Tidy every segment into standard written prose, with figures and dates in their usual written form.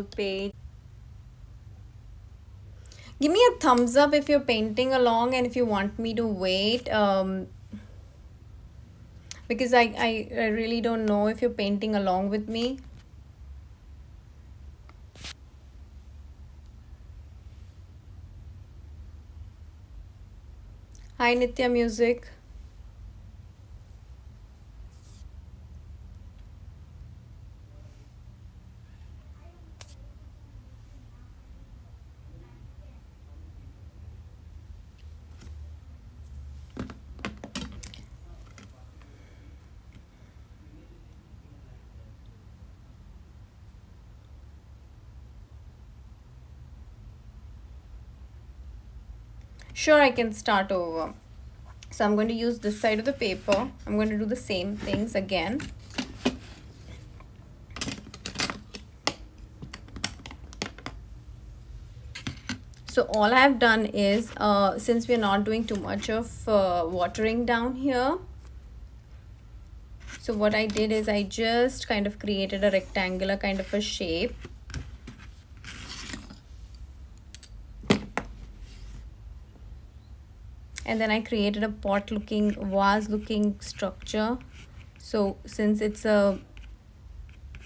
page. Give me a thumbs up if you're painting along and if you want me to wait. Because I really don't know if you're painting along with me. Hi Nitya Music. Sure, I can start over. So I'm going to use this side of the paper. I'm going to do the same things again. So all I've done is, since we're not doing too much of watering down here, so what I did is I just kind of created a rectangular kind of a shape. And then I created a pot looking, vase looking structure. So since it's a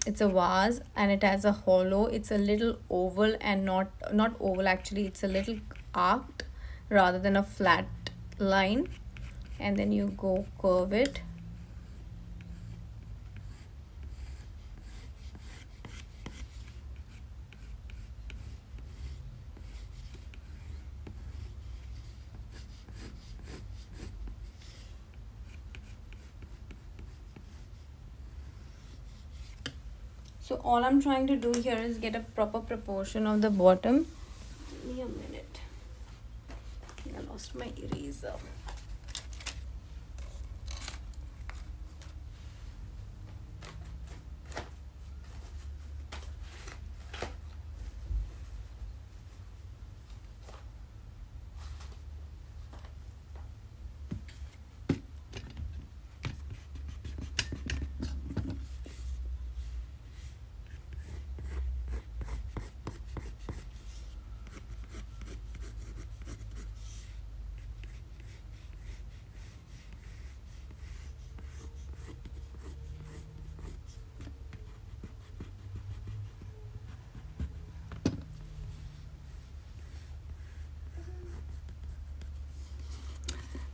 vase and it has a hollow, it's a little oval and not oval, actually it's a little arced rather than a flat line, and then you go curve it. So all I'm trying to do here is get a proper proportion of the bottom. Give me a minute. I lost my eraser.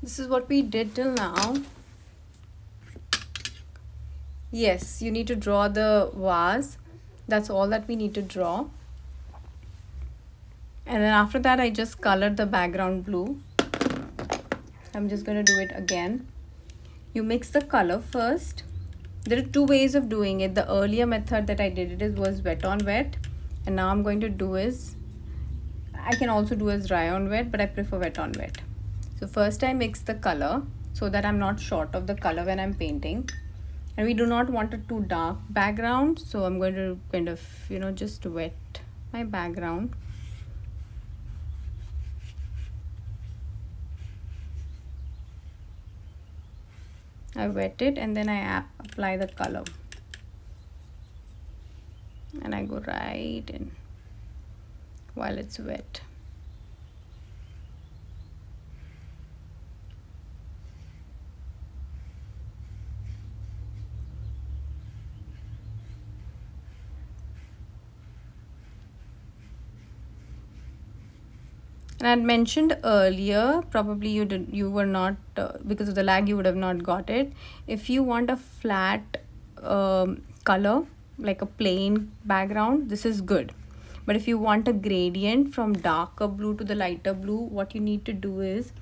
This is what we did till now. Yes, you need to draw the vase. That's all that we need to draw. And then after that, I just colored the background blue. I'm just going to do it again. You mix the color first. There are two ways of doing it. The earlier method that I did it was wet on wet. And now I'm going to do is, I can also do as dry on wet, but I prefer wet on wet. So first I mix the color so that I'm not short of the color when I'm painting. And we do not want a too dark background. So I'm going to kind of, just wet my background. I wet it and then I apply the color. And I go right in while it's wet. And I had mentioned earlier, probably you were not, because of the lag, you would have not got it. If you want a flat color, like a plain background, this is good. But if you want a gradient from darker blue to the lighter blue, what you need to do is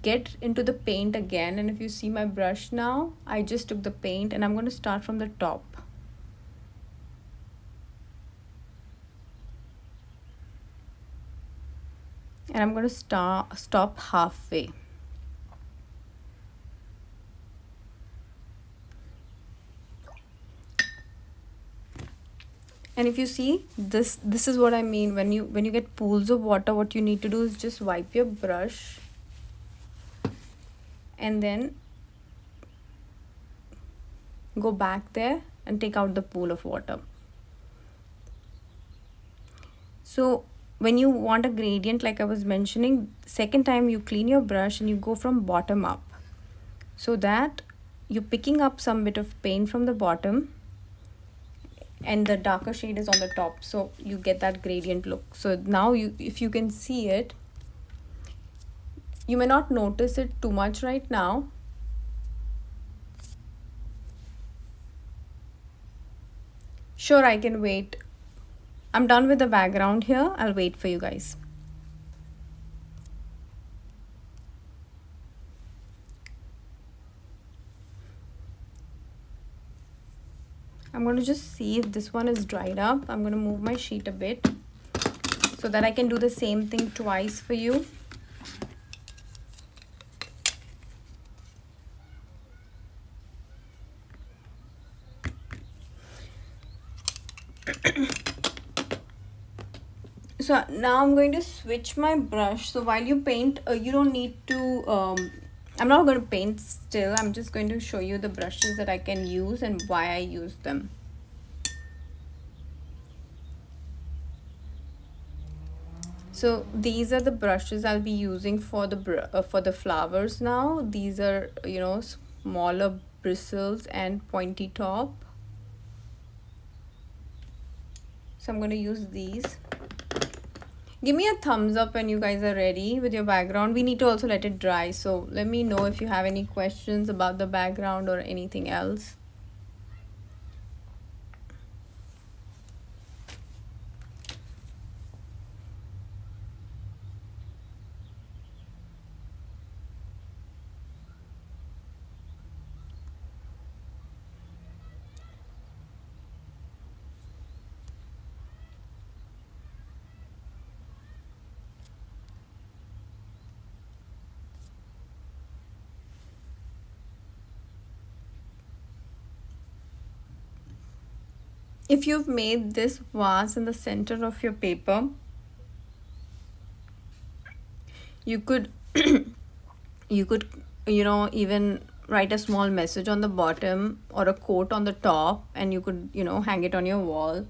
get into the paint again. And if you see my brush now, I just took the paint and I'm going to start from the top. And I'm going to stop halfway. And if you see, this is what I mean. When you get pools of water, what you need to do is just wipe your brush and then go back there and take out the pool of water. So when you want a gradient, like I was mentioning, second time you clean your brush and you go from bottom up, so that you're picking up some bit of paint from the bottom and the darker shade is on the top, so you get that gradient look. So now you, if you can see it, you may not notice it too much right now. Sure, I can wait. I'm done with the background here. I'll wait for you guys. I'm going to just see if this one is dried up. I'm going to move my sheet a bit so that I can do the same thing twice for you. So now I'm going to switch my brush. So while you paint, you don't need to, I'm not going to paint still. I'm just going to show you the brushes that I can use and why I use them. So these are the brushes I'll be using for the flowers now. These are, you know, smaller bristles and pointy top. So I'm going to use these. Give me a thumbs up when you guys are ready with your background. We need to also let it dry. So let me know if you have any questions about the background or anything else. If you've made this vase in the center of your paper, you could you could, you know, even write a small message on the bottom or a quote on the top, and you could, you know, hang it on your wall.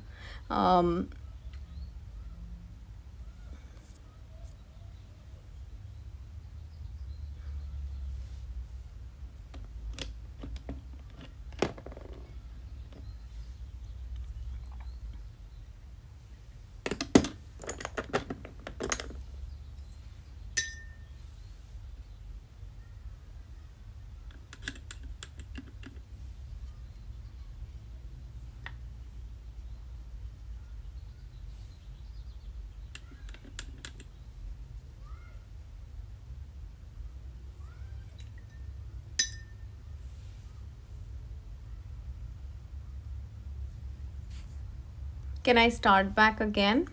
Can I start back again?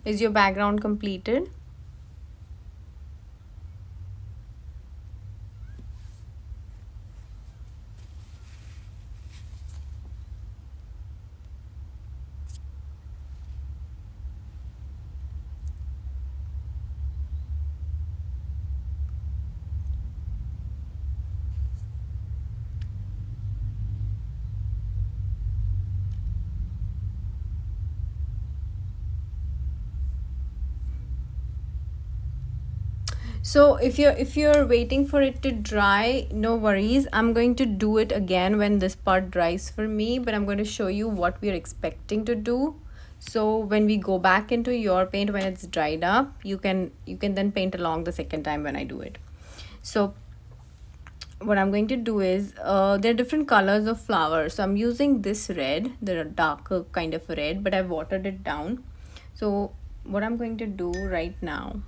Is your background completed? So if you're waiting for it to dry, no worries. I'm going to do it again when this part dries for me, but I'm going to show you what we're expecting to do. So when we go back into your paint, when it's dried up, you can then paint along the second time when I do it. So what I'm going to do is, there are different colors of flowers. So I'm using this red, the darker kind of red, but I've watered it down. So what I'm going to do right now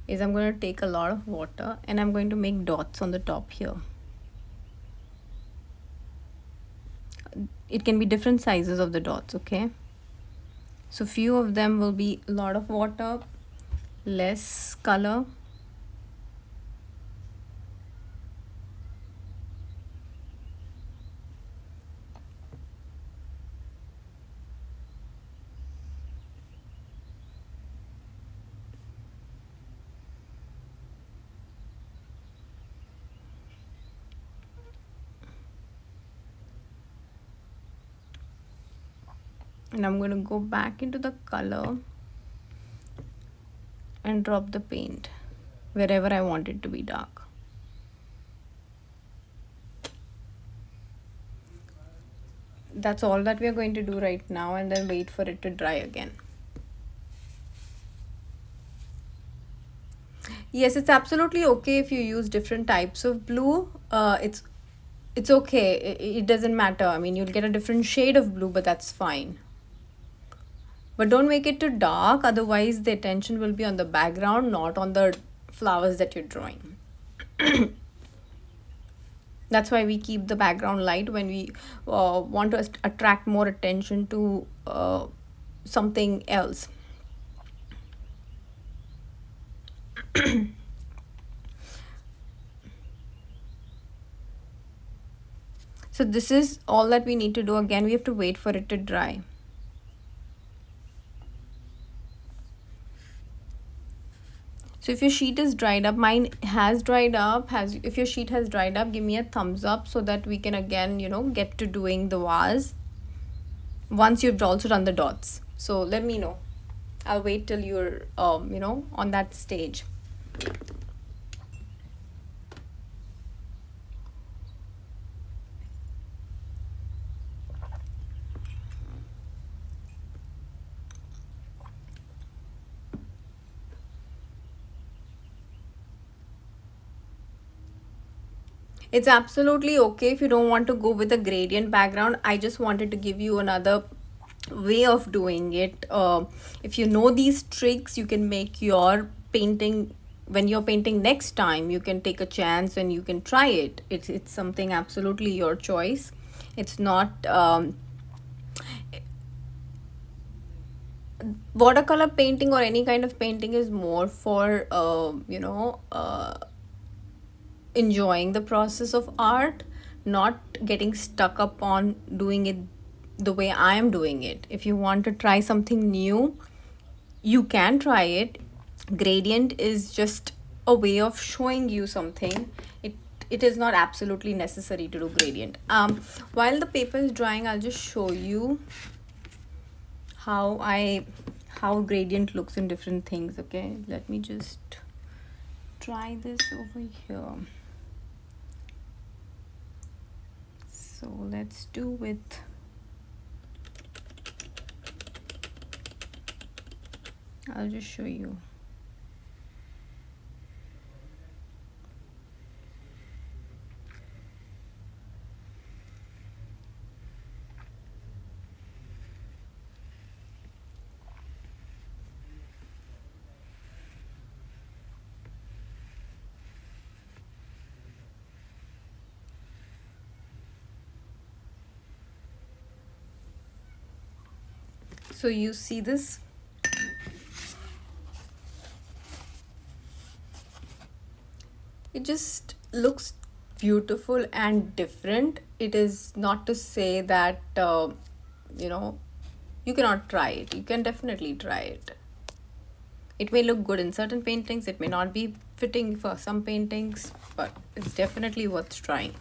is I'm going to take a lot of water and I'm going to make dots on the top here. It can be different sizes of the dots, okay? So few of them will be a lot of water, less color. And I'm going to go back into the color and drop the paint wherever I want it to be dark. That's all that we are going to do right now, and then wait for it to dry again. Yes, it's absolutely okay if you use different types of blue. It's okay. It doesn't matter. I mean, you'll get a different shade of blue, but that's fine. But don't make it too dark, otherwise the attention will be on the background, not on the flowers that you're drawing. That's why we keep the background light when we want to attract more attention to something else. So this is all that we need to do. Again, we have to wait for it to dry. So if your sheet is dried up, mine has dried up, if your sheet has dried up, give me a thumbs up so that we can again, get to doing the vase once you've also done the dots. So let me know. I'll wait till you're, on that stage. It's absolutely okay if you don't want to go with a gradient background. I just wanted to give you another way of doing it. If you know these tricks, you can make your painting, when you're painting next time, you can take a chance and you can try it. It's something absolutely your choice. It's not watercolor painting or any kind of painting is more for enjoying the process of art, not getting stuck up on doing it the way I am doing it. If you want to try something new, you can try it. Gradient is just a way of showing you something. It is not absolutely necessary to do gradient. While the paper is drying, I'll just show you how gradient looks in different things. Okay, let me just try this over here. So let's do with I'll just show you. So you see this? It just looks beautiful and different. It is not to say that you cannot try it. You can definitely try it. It may look good in certain paintings, it may not be fitting for some paintings, but it's definitely worth trying.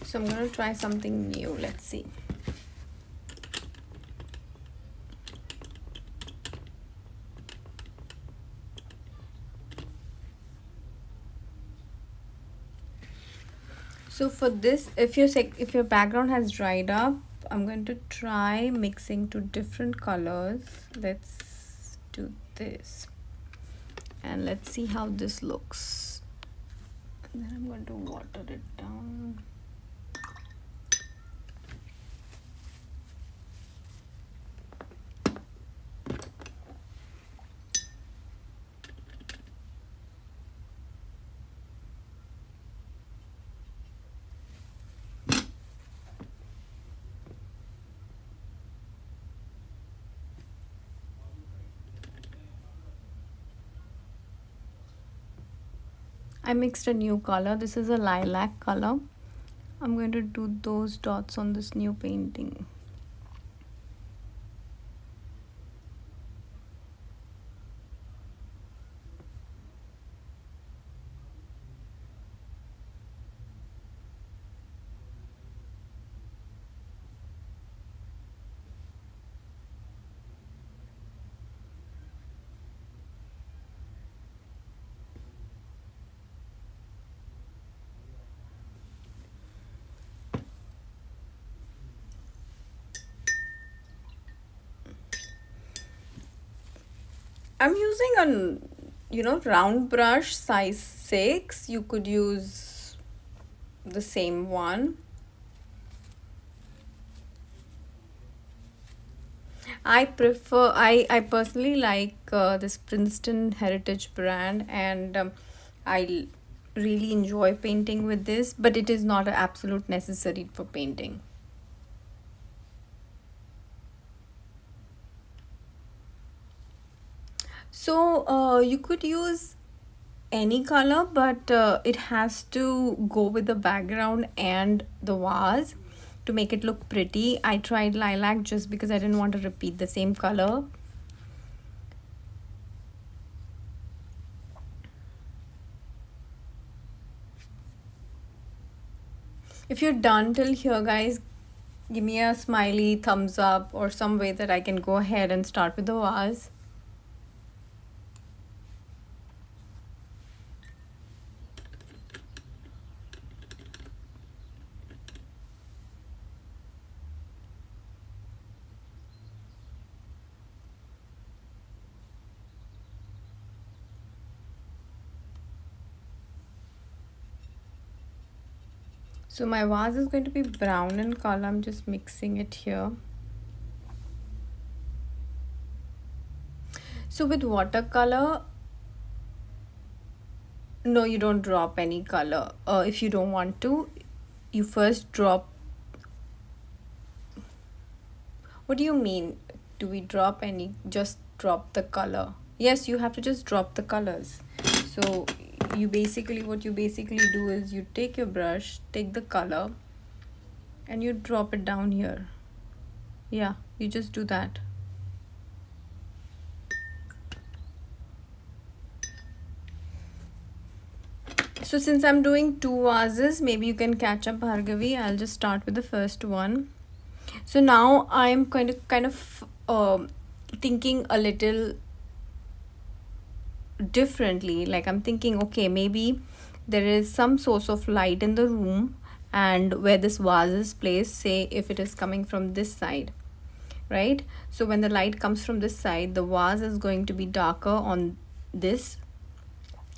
So I'm going to try something new. Let's see. So for this, if your background has dried up, I'm going to try mixing two different colors. Let's do this. And let's see how this looks. And then I'm going to water it down. I mixed a new color. This is a lilac color. I'm going to do those dots on this new painting. I'm using round brush size 6. You could use the same one. I personally like this Princeton Heritage brand, and I really enjoy painting with this, but it is not an absolute necessary for painting. So you could use any color, but it has to go with the background and the vase to make it look pretty. I tried lilac just because I didn't want to repeat the same color. If you're done till here, guys, give me a smiley thumbs up or some way that I can go ahead and start with the vase. So my vase is going to be brown in color. I'm just mixing it here. So with watercolor, no, you don't drop any color. If you don't want to, you first drop. What do you mean? Do we drop any? Just drop the color. Yes, you have to just drop the colors. So what you basically do is you take your brush, take the color, and you drop it down here. Yeah, you just do that. So since I'm doing 2 vases, maybe you can catch up, Bhargavi. I'll just start with the first one. So now I'm kind of thinking a little differently. Like I'm thinking, okay, maybe there is some source of light in the room, and where this vase is placed, say if it is coming from this side, right? So when the light comes from this side, the vase is going to be darker on this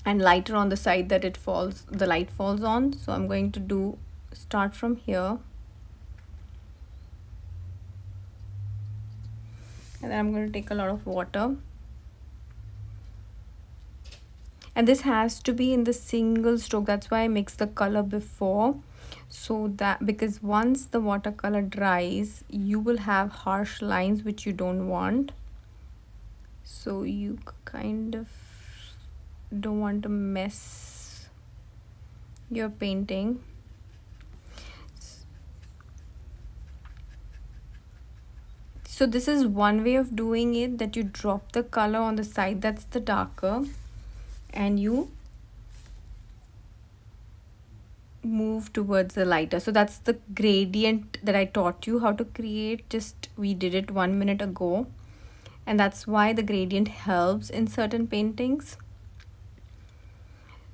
and lighter on the side that the light falls on. So I'm going to start from here, and then I'm going to take a lot of water, and this has to be in the single stroke. That's why I mixed the color before, so that because once the watercolor dries, you will have harsh lines which you don't want. So you kind of don't want to mess your painting. So this is one way of doing it, that you drop the color on the side that's the darker, and you move towards the lighter. So that's the gradient that I taught you how to create. Just we did it 1 minute ago, and that's why the gradient helps in certain paintings.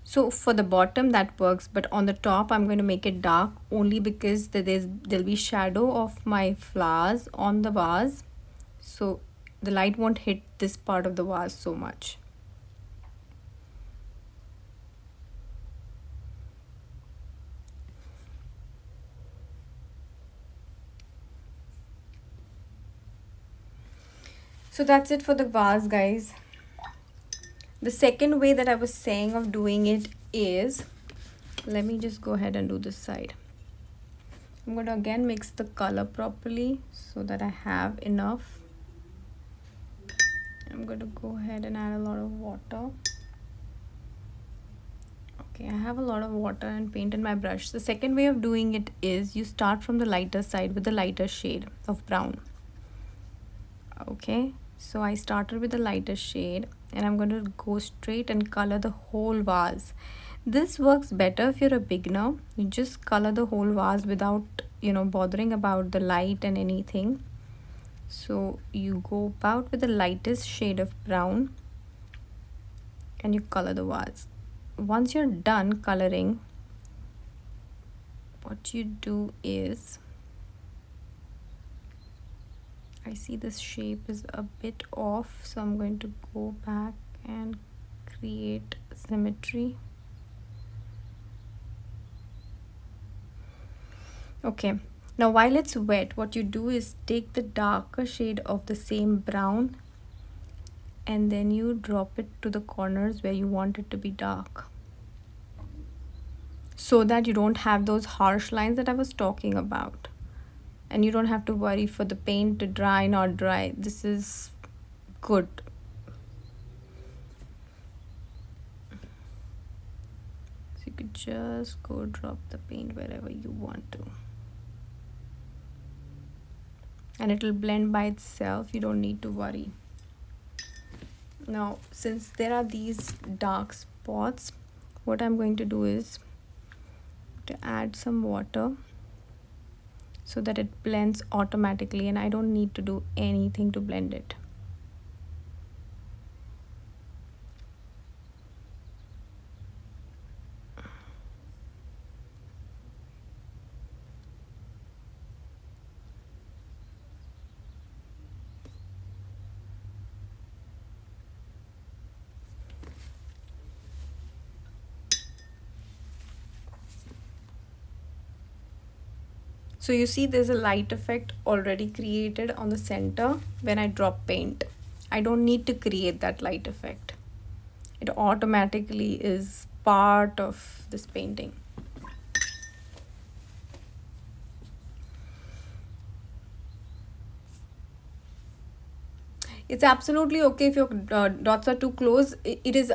So for the bottom that works, but on the top I'm going to make it dark only because there'll be shadow of my flowers on the vase, so the light won't hit this part of the vase so much. So that's it for the vase, guys. The second way that I was saying of doing it is, let me just go ahead and do this side. I'm going to again mix the color properly so that I have enough. I'm going to go ahead and add a lot of water. Okay, I have a lot of water and paint in my brush. The second way of doing it is you start from the lighter side with the lighter shade of brown. Okay, so I started with the lighter shade, and I'm going to go straight and color the whole vase. This works better if you're a beginner. You just color the whole vase without bothering about the light and anything. So you go about with the lightest shade of brown and you color the vase. Once you're done coloring, what you do is, I see this shape is a bit off, so I'm going to go back and create symmetry. Okay, now while it's wet, what you do is take the darker shade of the same brown and then you drop it to the corners where you want it to be dark, so that you don't have those harsh lines that I was talking about, and you don't have to worry for the paint to dry, not dry. This is good. So you could just go drop the paint wherever you want to, and it will blend by itself. You don't need to worry. Now since there are these dark spots, what I'm going to do is to add some water so that it blends automatically and I don't need to do anything to blend it. So you see there's a light effect already created on the center when I drop paint. I don't need to create that light effect. It automatically is part of this painting. It's absolutely okay if your dots are too close. It is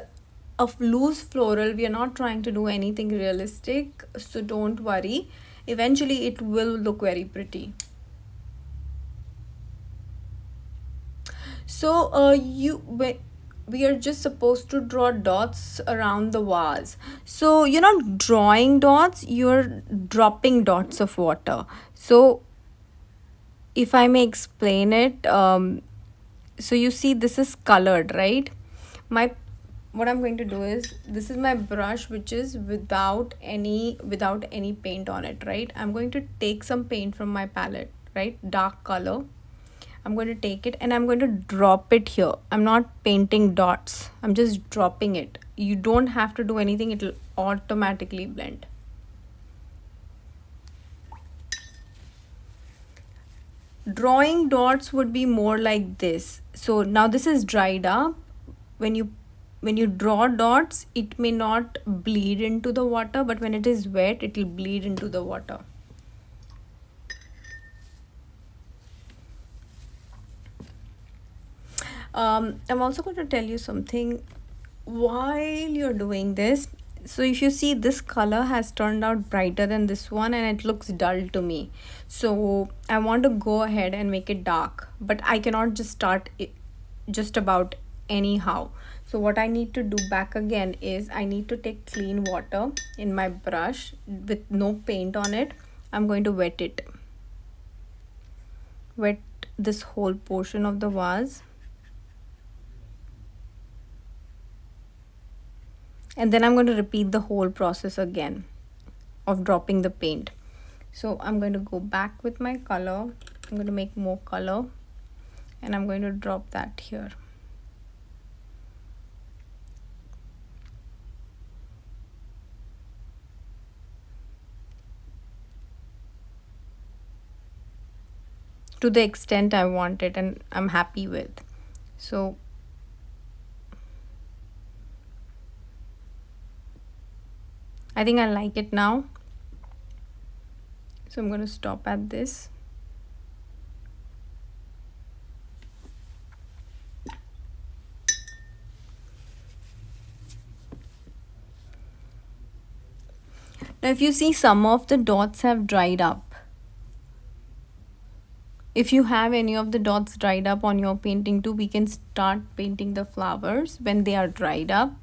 a loose floral. We are not trying to do anything realistic, so don't worry. Eventually it will look very pretty. So we are just supposed to draw dots around the vase. So you're not drawing dots, you're dropping dots of water. So if I may explain it, so you see this is colored, right? What I'm going to do is, this is my brush which is without any paint on it, right? I'm going to take some paint from my palette, right? Dark color. I'm going to take it and I'm going to drop it here. I'm not painting dots, I'm just dropping it. You don't have to do anything, it will automatically blend. Drawing dots would be more like this. So now this is dried up. When you draw dots, it may not bleed into the water, but when it is wet, it will bleed into the water. I'm also going to tell you something while you're doing this. So if you see, this color has turned out brighter than this one and it looks dull to me. So I want to go ahead and make it dark, but I cannot just start it just about anyhow. So what I need to do back again is I need to take clean water in my brush with no paint on it. I'm going to wet it. Wet this whole portion of the vase. And then I'm going to repeat the whole process again of dropping the paint. So I'm going to go back with my color. I'm going to make more color and I'm going to drop that here. To the extent I want it and I'm happy with. So I think I like it now. So I'm going to stop at this. Now if you see, some of the dots have dried up. If you have any of the dots dried up on your painting too, we can start painting the flowers when they are dried up.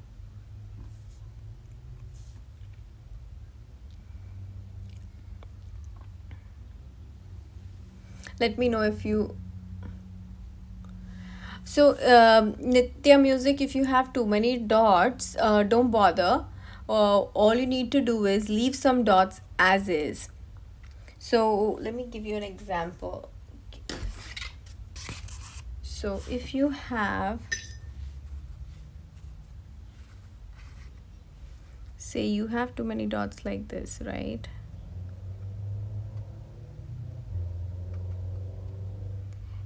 Let me know if you... So Nitya Music, if you have too many dots, don't bother. All you need to do is leave some dots as is. So let me give you an example. So if you have, say you have too many dots like this, right?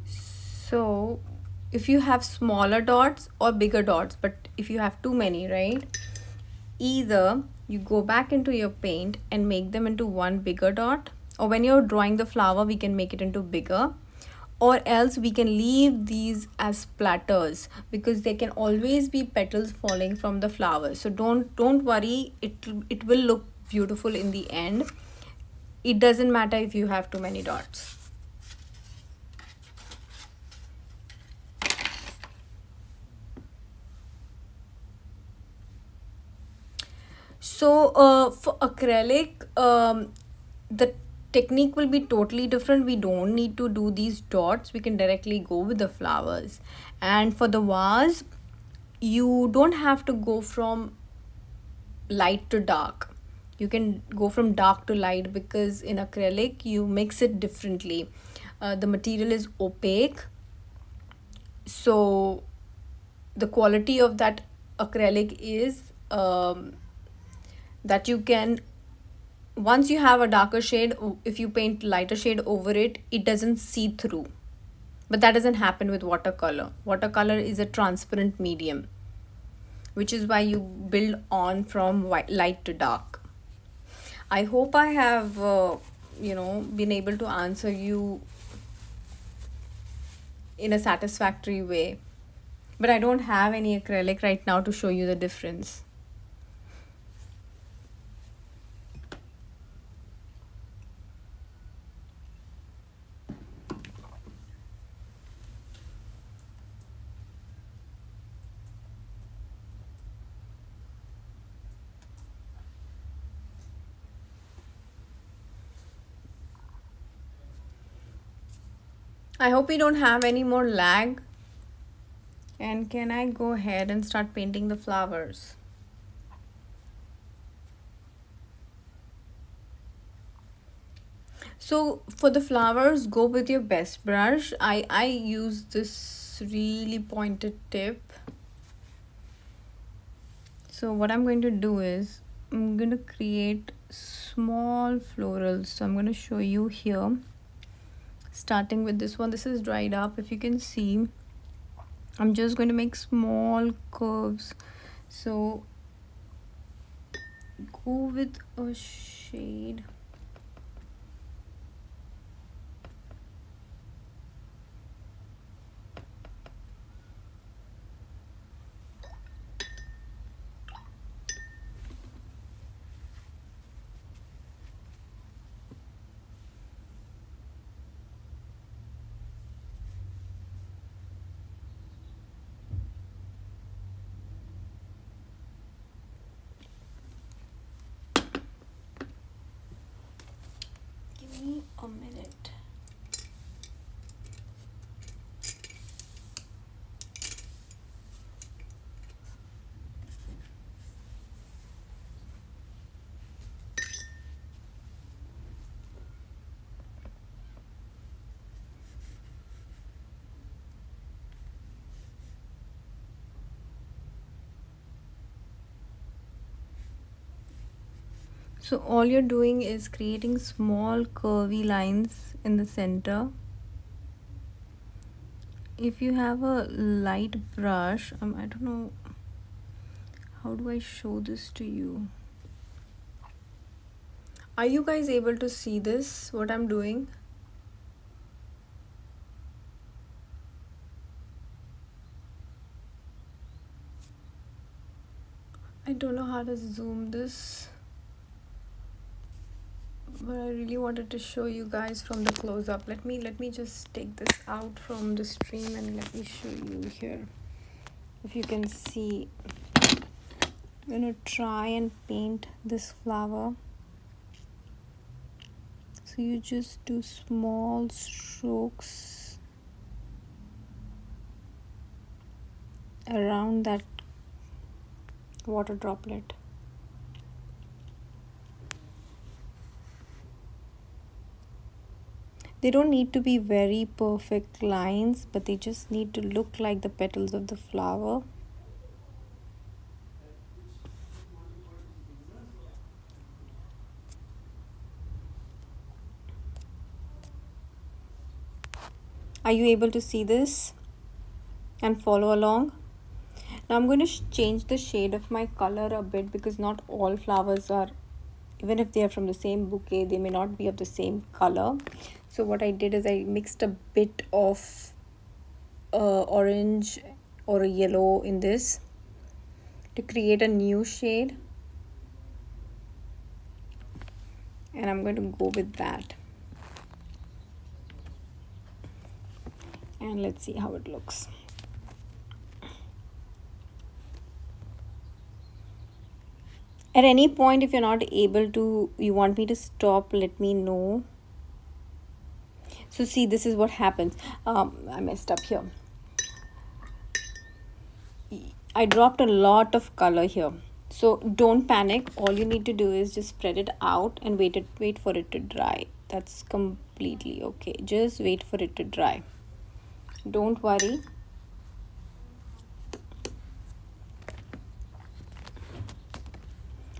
So if you have smaller dots or bigger dots, but if you have too many, right, either you go back into your paint and make them into one bigger dot, or when you're drawing the flower we can make it into bigger, or else we can leave these as platters, because there can always be petals falling from the flowers. So don't worry, it will look beautiful in the end. It doesn't matter if you have too many dots. So for acrylic, the technique will be totally different. We don't need to do these dots. We can directly go with the flowers. And for the vase, you don't have to go from light to dark. You can go from dark to light, because in acrylic you mix it differently. The material is opaque, so the quality of that acrylic is that you can, once you have a darker shade, if you paint lighter shade over it, it doesn't see through. But that doesn't happen with watercolor. Watercolor is a transparent medium, which is why you build on from light to dark. I hope I have been able to answer you in a satisfactory way, but I don't have any acrylic right now to show you the difference. I hope we don't have any more lag. And can I go ahead and start painting the flowers? So for the flowers, go with your best brush. I use this really pointed tip. So what I'm going to do is I'm going to create small florals. So I'm going to show you here, starting with this one. This is dried up, if you can see. I'm just going to make small curves. So go with a shade. Give me a minute. So all you're doing is creating small curvy lines in the center. If you have a light brush, I don't know, how do I show this to you? Are you guys able to see this, what I'm doing? I don't know how to zoom this, but I really wanted to show you guys from the close-up. Let me just take this out from the stream and let me show you here. If you can see, I'm gonna try and paint this flower. So you just do small strokes around that water droplet. They don't need to be very perfect lines, but they just need to look like the petals of the flower. Are you able to see this and follow along? Now I'm going to change the shade of my color a bit, because not all flowers are, even if they are from the same bouquet, they may not be of the same color. So what I did is I mixed a bit of orange or a yellow in this to create a new shade, and I'm going to go with that, and let's see how it looks. At any point, if you're not able to, you want me to stop, let me know. So see, this is what happens. I messed up here. I dropped a lot of color here. So don't panic. All you need to do is just spread it out and wait for it to dry. That's completely okay. Just wait for it to dry. Don't worry.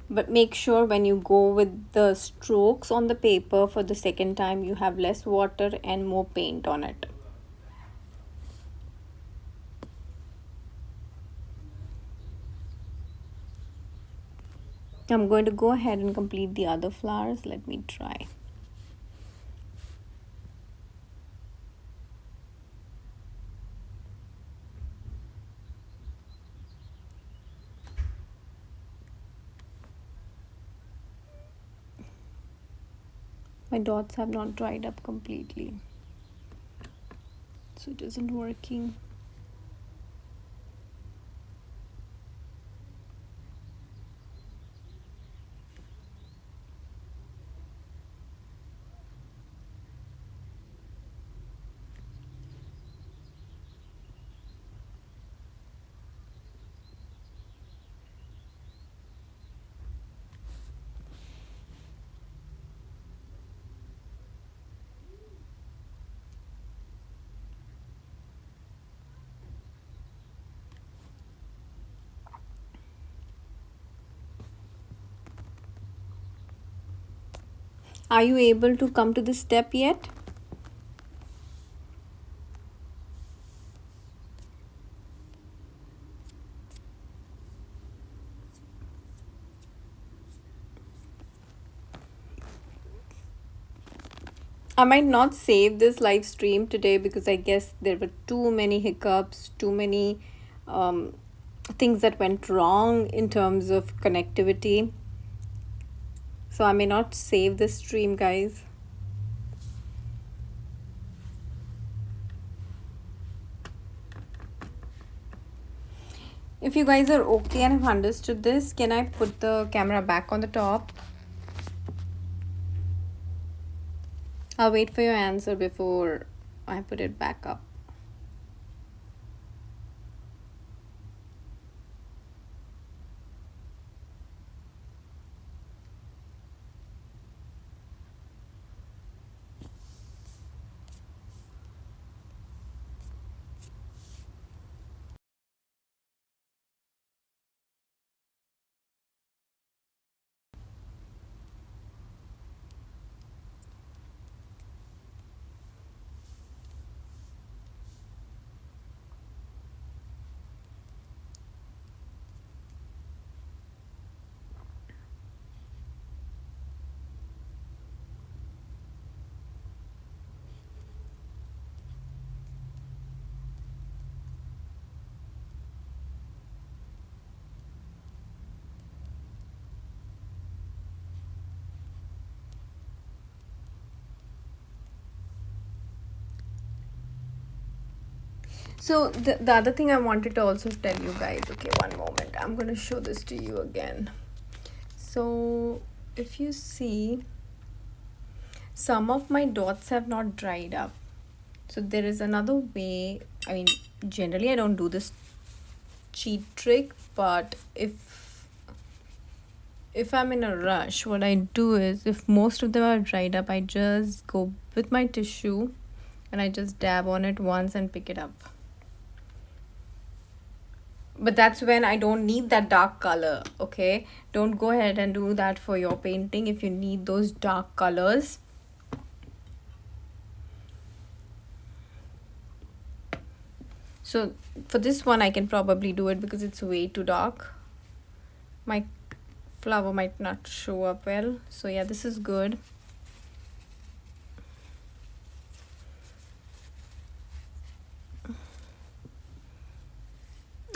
But make sure when you go with the strokes on the paper for the second time, you have less water and more paint on it. I'm going to go ahead and complete the other flowers. Let me try. My dots have not dried up completely, so it isn't working. Are you able to come to this step yet? I might not save this live stream today, because I guess there were too many hiccups, too many things that went wrong in terms of connectivity. So I may not save this stream, guys. If you guys are okay and have understood this, can I put the camera back on the top? I'll wait for your answer before I put it back up. So the other thing I wanted to also tell you guys, okay, one moment, I'm going to show this to you again. So if you see, some of my dots have not dried up. So there is another way. I mean, generally I don't do this cheat trick, but if if I'm in a rush, what I do is, if most of them are dried up, I just go with my tissue and I just dab on it once and pick it up. But that's when I don't need that dark color, okay? Don't go ahead and do that for your painting if you need those dark colors. So for this one, I can probably do it because it's way too dark. My flower might not show up well. So yeah, this is good.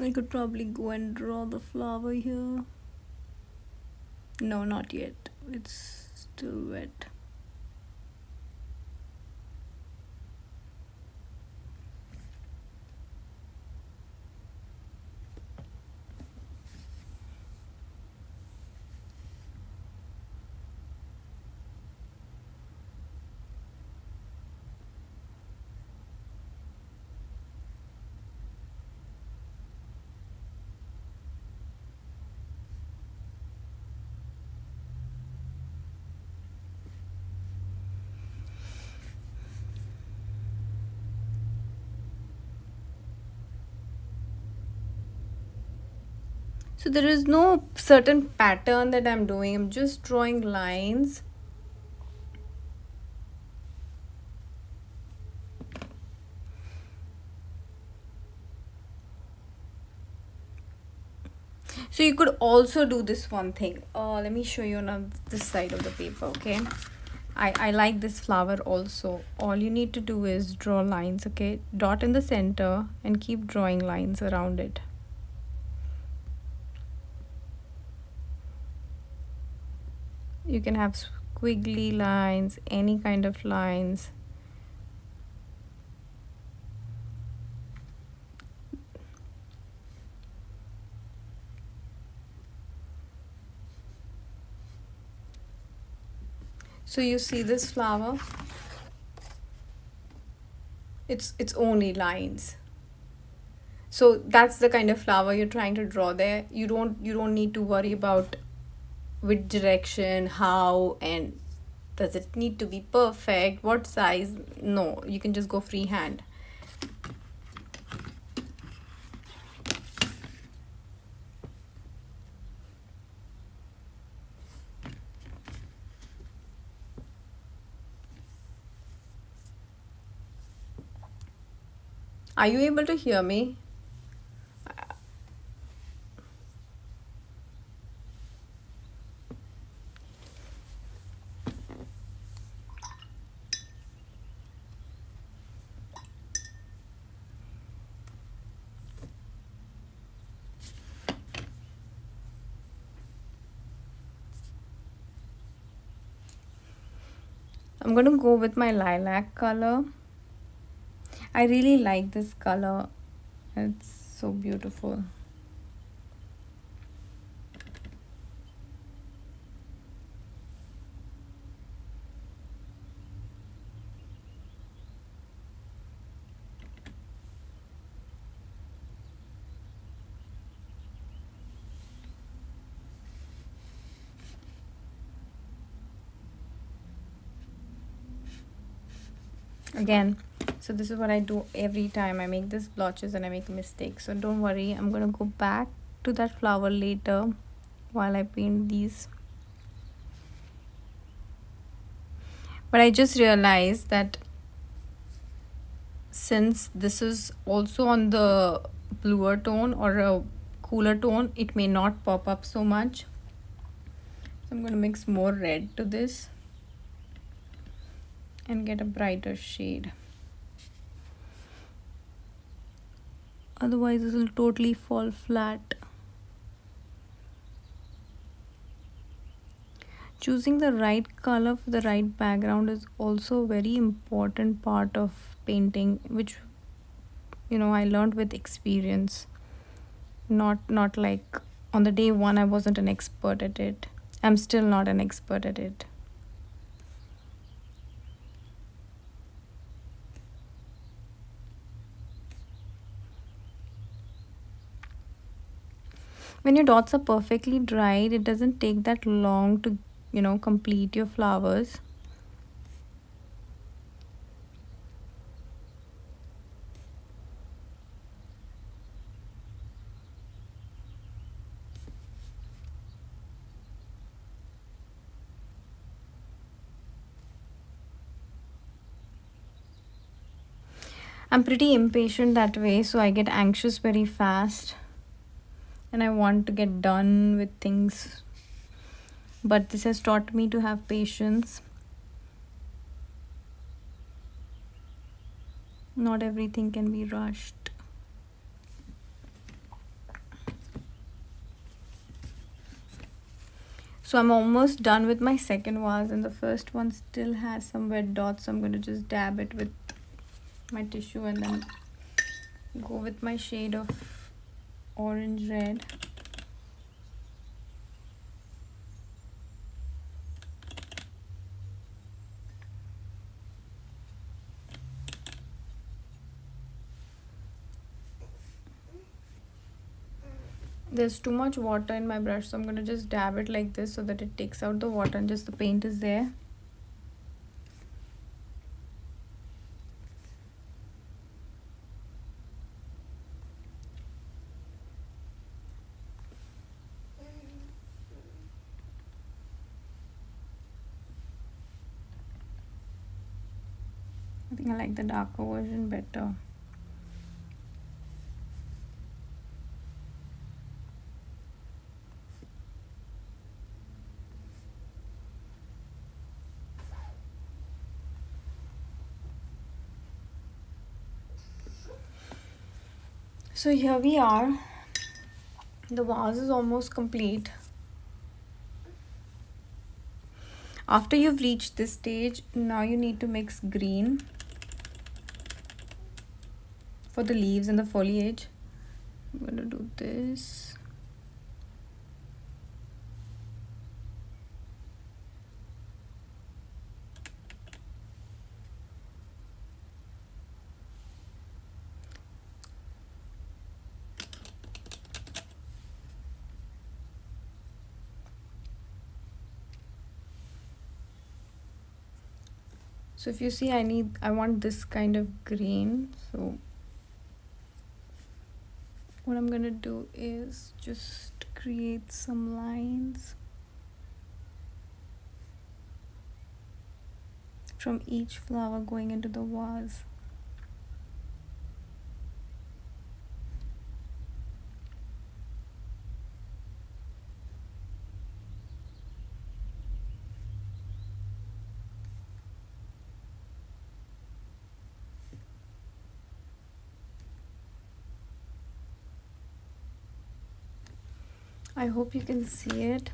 I could probably go and draw the flower here. No, not yet. It's still wet. So there is no certain pattern that I'm doing. I'm just drawing lines. So you could also do this one thing. Let me show you on this side of the paper, okay? I like this flower also. All you need to do is draw lines, okay? Dot in the center and keep drawing lines around it. You can have squiggly lines, any kind of lines. So you see this flower? It's only lines. So that's the kind of flower you're trying to draw there. You don't need to worry about which direction, how, and does it need to be perfect, what size. No, you can just go freehand. Are you able to hear me? I'm going to go with my lilac color. I really like this color. It's so beautiful. Again, so this is what I do every time I make these blotches and I make mistakes. So don't worry, I'm going to go back to that flower later while I paint these. But I just realized that since this is also on the bluer tone or a cooler tone, it may not pop up so much. So I'm going to mix more red to this and get a brighter shade. Otherwise this will totally fall flat. Choosing the right color for the right background is also a very important part of painting, which I learned with experience. Not like on the day one I wasn't an expert at it. I'm still not an expert at it. When your dots are perfectly dried, it doesn't take that long to, complete your flowers. I'm pretty impatient that way, so I get anxious very fast and I want to get done with things. But this has taught me to have patience. Not everything can be rushed. So I'm almost done with my second vase, and the first one still has some wet dots, so I'm going to just dab it with my tissue and then go with my shade of orange red. There's too much water in my brush, so I'm going to just dab it like this so that it takes out the water and just the paint is there. I think I like the darker version better. So here we are. The vase is almost complete. After you've reached this stage, now you need to mix green for the leaves and the foliage. I'm going to do this. So if you see, I want this kind of green. So what I'm gonna do is just create some lines from each flower going into the vase. I hope you can see it.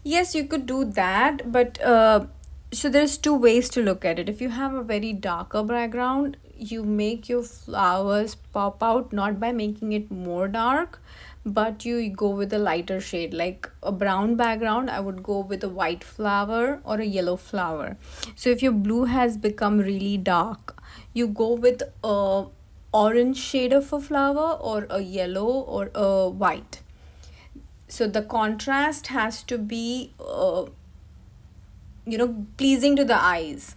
Yes, you could do that, but so there's two ways to look at it. If you have a very darker background, you make your flowers pop out not by making it more dark, but you go with a lighter shade. Like a brown background, I would go with a white flower or a yellow flower. So if your blue has become really dark, you go with a orange shade of a flower or a yellow or a white. So the contrast has to be pleasing to the eyes.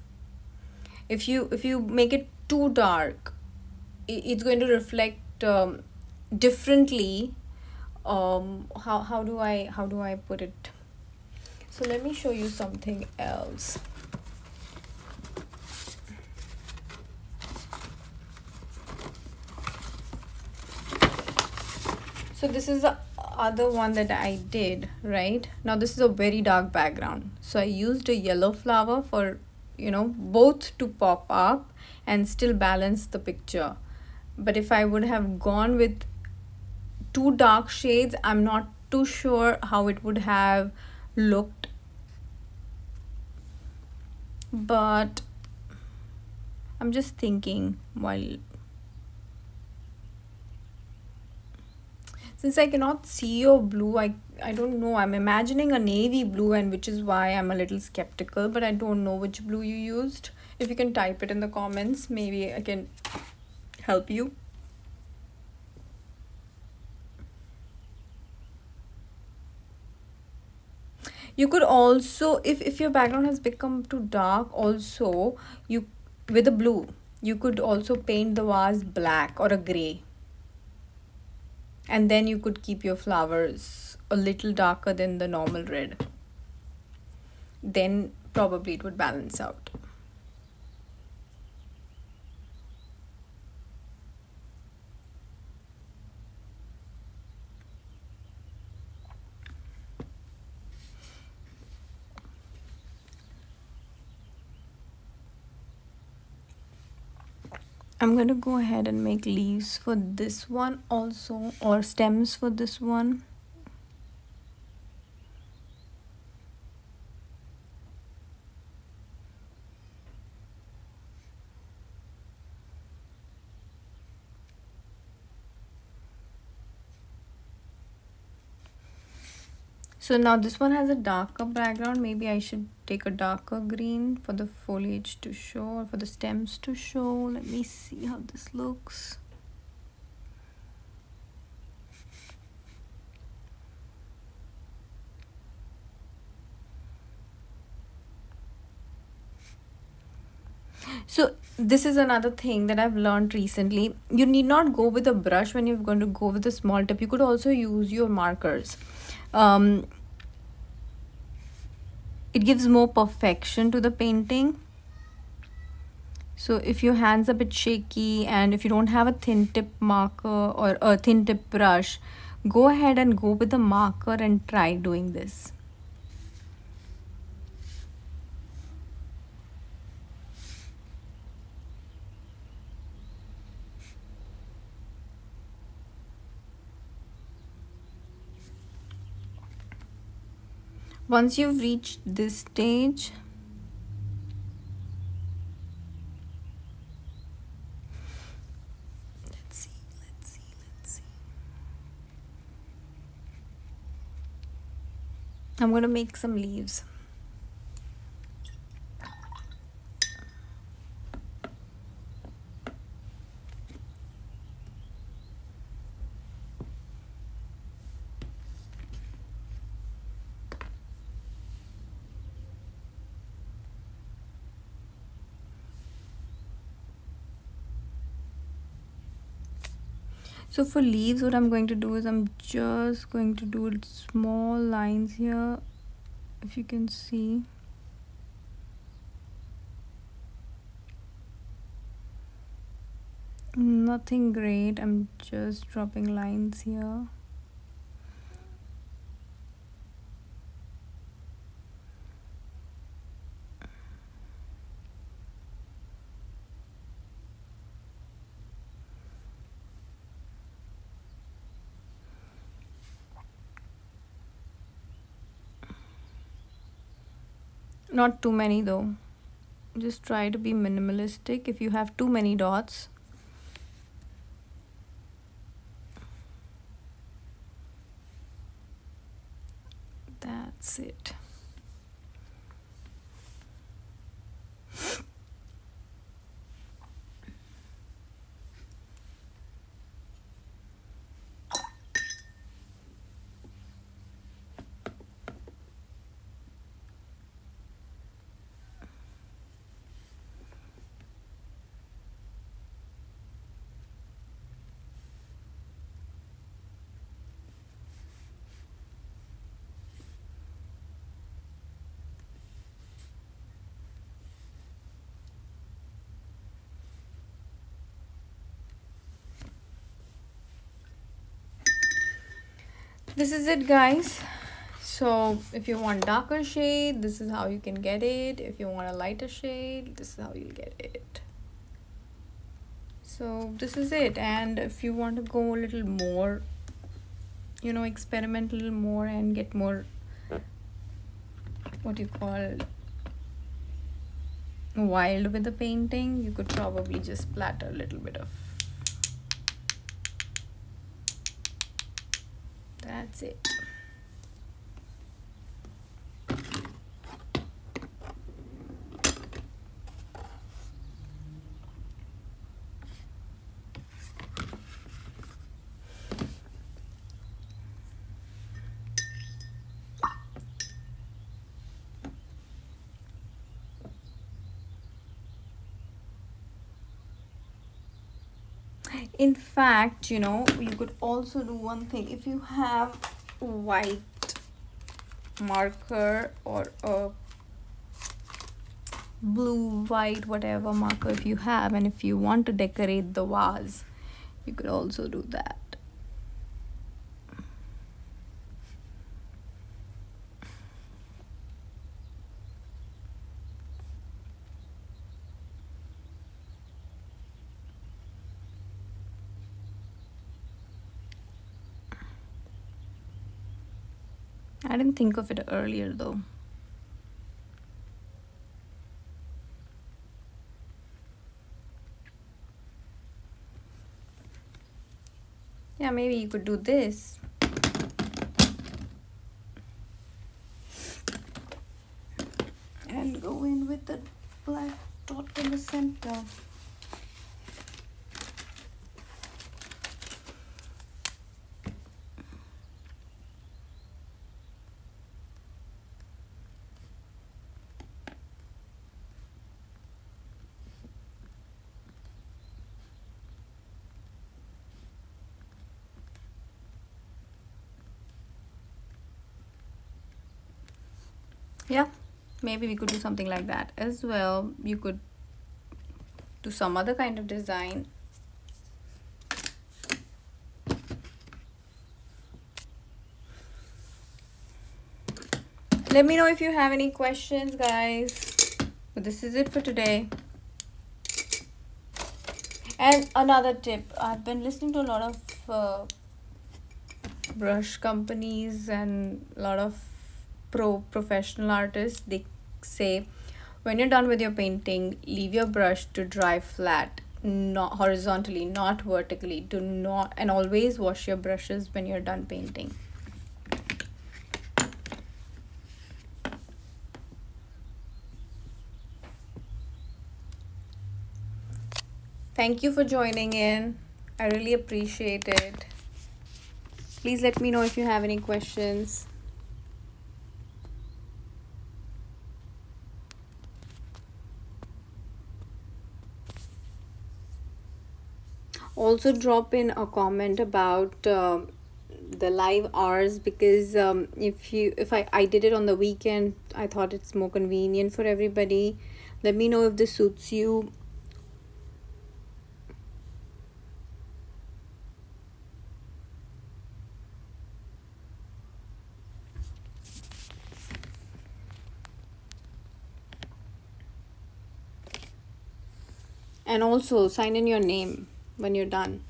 If you make it too dark, it's going to reflect differently. How do I put it? So let me show you something else. So this is the other one that I did, right? Now this is a very dark background. So I used a yellow flower for, both to pop up and still balance the picture. But if I would have gone with two dark shades, I'm not too sure how it would have looked. But I'm just thinking while Since I cannot see your blue, I don't know. I'm imagining a navy blue, and which is why I'm a little skeptical, but I don't know which blue you used. If you can type it in the comments, maybe I can help you. You could also, if your background has become too dark, also you with a blue, you could also paint the vase black or a gray. And then you could keep your flowers a little darker than the normal red. Then probably it would balance out. I'm going to go ahead and make leaves for this one also, or stems for this one. So now this one has a darker background. Maybe I should take a darker green for the foliage to show, or for the stems to show. Let me see how this looks. So this is another thing that I've learned recently. You need not go with a brush when you're going to go with a small tip. You could also use your markers. It gives more perfection to the painting. So if your hand's a bit shaky and if you don't have a thin tip marker or a thin tip brush, go ahead and go with the marker and try doing this. Once you've reached this stage, let's see. I'm going to make some leaves. So for leaves, what I'm going to do is I'm just going to do small lines here, if you can see. Nothing great, I'm just dropping lines here. Not too many though. Just try to be minimalistic. If you have too many dots, that's it. This is it, guys. So if you want darker shade, this is how you can get it. If you want a lighter shade, this is how you'll get it. So this is it. And if you want to go a little more, you know, experiment a little more and get more, what you call, wild with the painting, you could probably just splatter a little bit of that's it. In fact, you know, you could also do one thing. If you have white marker or a blue, white, whatever marker if you have, and if you want to decorate the vase, you could also do that. I didn't think of it earlier though. Yeah, maybe you could do this. And go in with the black dot in the center. Yeah, maybe we could do something like that as well. You could do some other kind of design. Let me know if you have any questions, guys. But this is it for today. And another tip, I've been listening to a lot of brush companies and a lot of professional artists. They say when you're done with your painting, leave your brush to dry flat, not horizontally, not vertically. Do not, and always wash your brushes when you're done painting. Thank you for joining in. I really appreciate it. Please let me know if you have any questions. Also drop in a comment about the live hours, because if I did it on the weekend, I thought it's more convenient for everybody. Let me know if this suits you. And also sign in your name when you're done.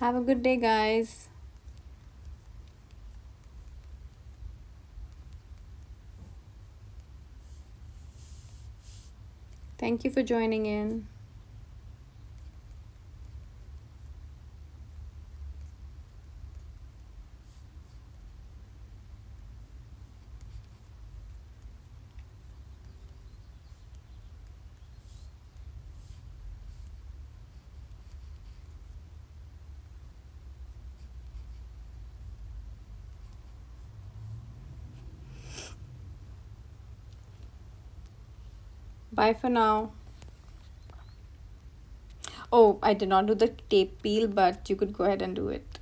Have a good day, guys. Thank you for joining in. Bye for now. Oh, I did not do the tape peel, but you could go ahead and do it.